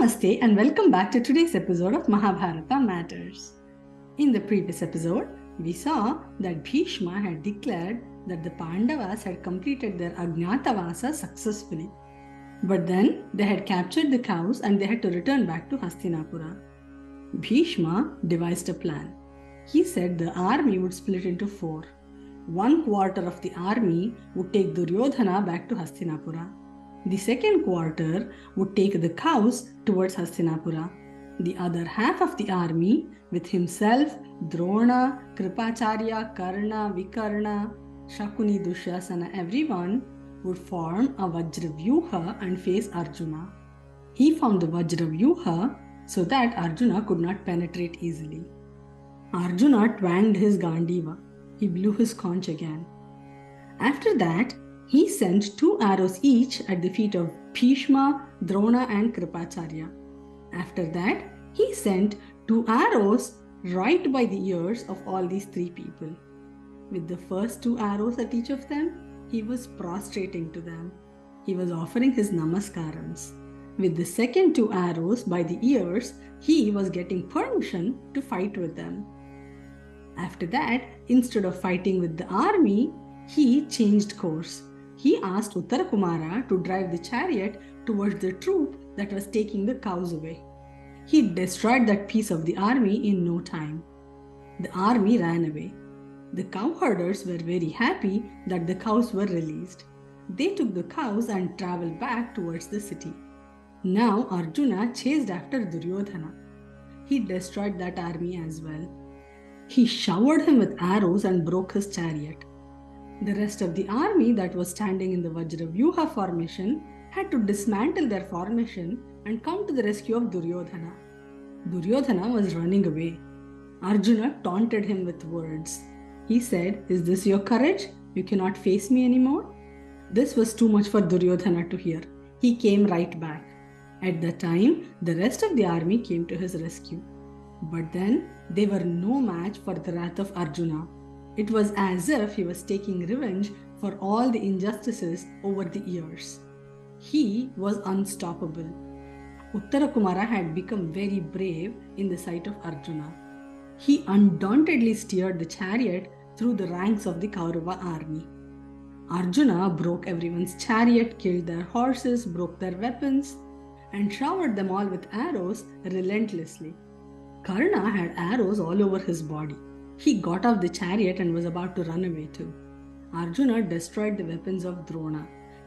Namaste and welcome back to today's episode of Mahabharata Matters. In the previous episode, we saw that Bhishma had declared that the Pandavas had completed their Ajnatavasa successfully. But then they had captured the cows and they had to return back to Hastinapura. Bhishma devised a plan. He said the army would split into four. One quarter of the army would take Duryodhana back to Hastinapura. The second quarter would take the cows towards Hastinapura. The other half of the army, with himself, Drona, Kripacharya, Karna, Vikarna, Shakuni, Dushyasana, everyone, would form a Vajravyuha and face Arjuna. He formed the Vajravyuha so that Arjuna could not penetrate easily. Arjuna twanged his Gandiva. He blew his conch again. After that, he sent 2 arrows each at the feet of Bhishma, Drona and Kripacharya. After that, he sent 2 arrows right by the ears of all these 3 people. With the first 2 arrows at each of them, he was prostrating to them. He was offering his namaskarams. With the second 2 arrows by the ears, he was getting permission to fight with them. After that, instead of fighting with the army, he changed course. He asked Uttarakumara to drive the chariot towards the troop that was taking the cows away. He destroyed that piece of the army in no time. The army ran away. The cowherders were very happy that the cows were released. They took the cows and traveled back towards the city. Now Arjuna chased after Duryodhana. He destroyed that army as well. He showered him with arrows and broke his chariot. The rest of the army that was standing in the Vajravyuha formation had to dismantle their formation and come to the rescue of Duryodhana. Duryodhana was running away. Arjuna taunted him with words. He said, "Is this your courage? You cannot face me anymore?" This was too much for Duryodhana to hear. He came right back. At that time, the rest of the army came to his rescue. But then, they were no match for the wrath of Arjuna. It was as if he was taking revenge for all the injustices over the years. He was unstoppable. Uttarakumara had become very brave in the sight of Arjuna. He undauntedly steered the chariot through the ranks of the Kaurava army. Arjuna broke everyone's chariot, killed their horses, broke their weapons, and showered them all with arrows relentlessly. Karna had arrows all over his body. He got off the chariot and was about to run away too. Arjuna destroyed the weapons of Drona.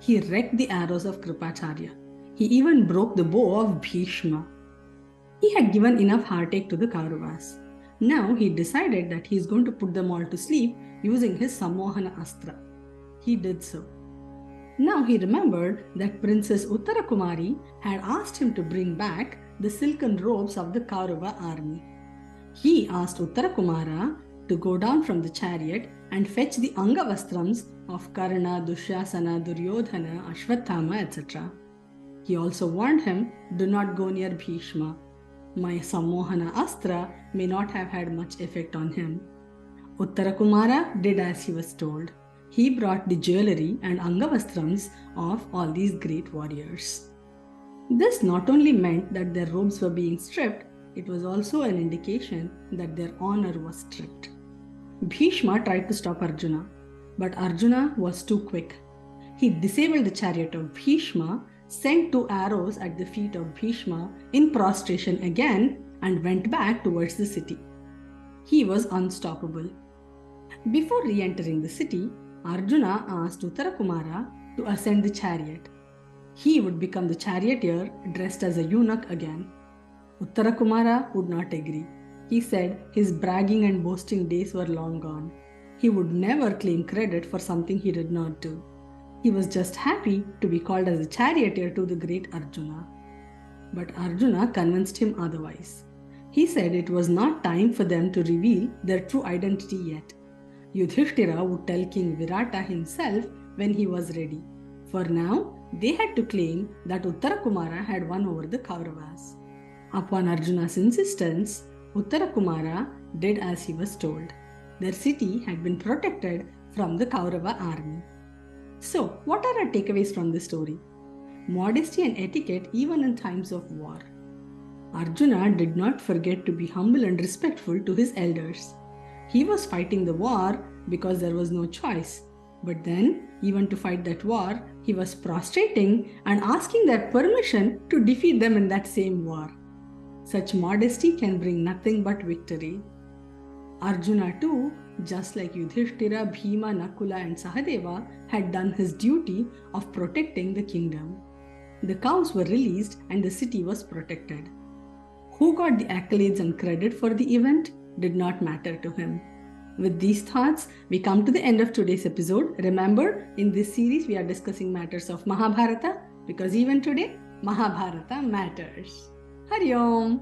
He wrecked the arrows of Kripacharya. He even broke the bow of Bhishma. He had given enough heartache to the Kauravas. Now he decided that he is going to put them all to sleep using his Sammohana Astra. He did so. Now he remembered that Princess Uttarakumari had asked him to bring back the silken robes of the Kaurava army. He asked Uttarakumara to go down from the chariot and fetch the Angavastrams of Karna, Dushyasana, Duryodhana, Ashwathama, etc. He also warned him, "Do not go near Bhishma. My Sammohana Astra may not have had much effect on him." Uttarakumara did as he was told. He brought the jewelry and Angavastrams of all these great warriors. This not only meant that their robes were being stripped, it was also an indication that their honor was stripped. Bhishma tried to stop Arjuna, but Arjuna was too quick. He disabled the chariot of Bhishma, sent 2 arrows at the feet of Bhishma in prostration again, and went back towards the city. He was unstoppable. Before re-entering the city, Arjuna asked Uttarakumara to ascend the chariot. He would become the charioteer dressed as a eunuch again. Uttarakumara would not agree. He said his bragging and boasting days were long gone. He would never claim credit for something he did not do. He was just happy to be called as a charioteer to the great Arjuna. But Arjuna convinced him otherwise. He said it was not time for them to reveal their true identity yet. Yudhishthira would tell King Virata himself when he was ready. For now, they had to claim that Uttarakumara had won over the Kauravas. Upon Arjuna's insistence, Uttarakumara did as he was told. Their city had been protected from the Kaurava army. So, what are our takeaways from this story? Modesty and etiquette even in times of war. Arjuna did not forget to be humble and respectful to his elders. He was fighting the war because there was no choice. But then, even to fight that war, he was prostrating and asking their permission to defeat them in that same war. Such modesty can bring nothing but victory. Arjuna too, just like Yudhishthira, Bhima, Nakula and Sahadeva, had done his duty of protecting the kingdom. The cows were released and the city was protected. Who got the accolades and credit for the event did not matter to him. With these thoughts, we come to the end of today's episode. Remember, in this series, we are discussing matters of Mahabharata because even today, Mahabharata matters. Hari Om.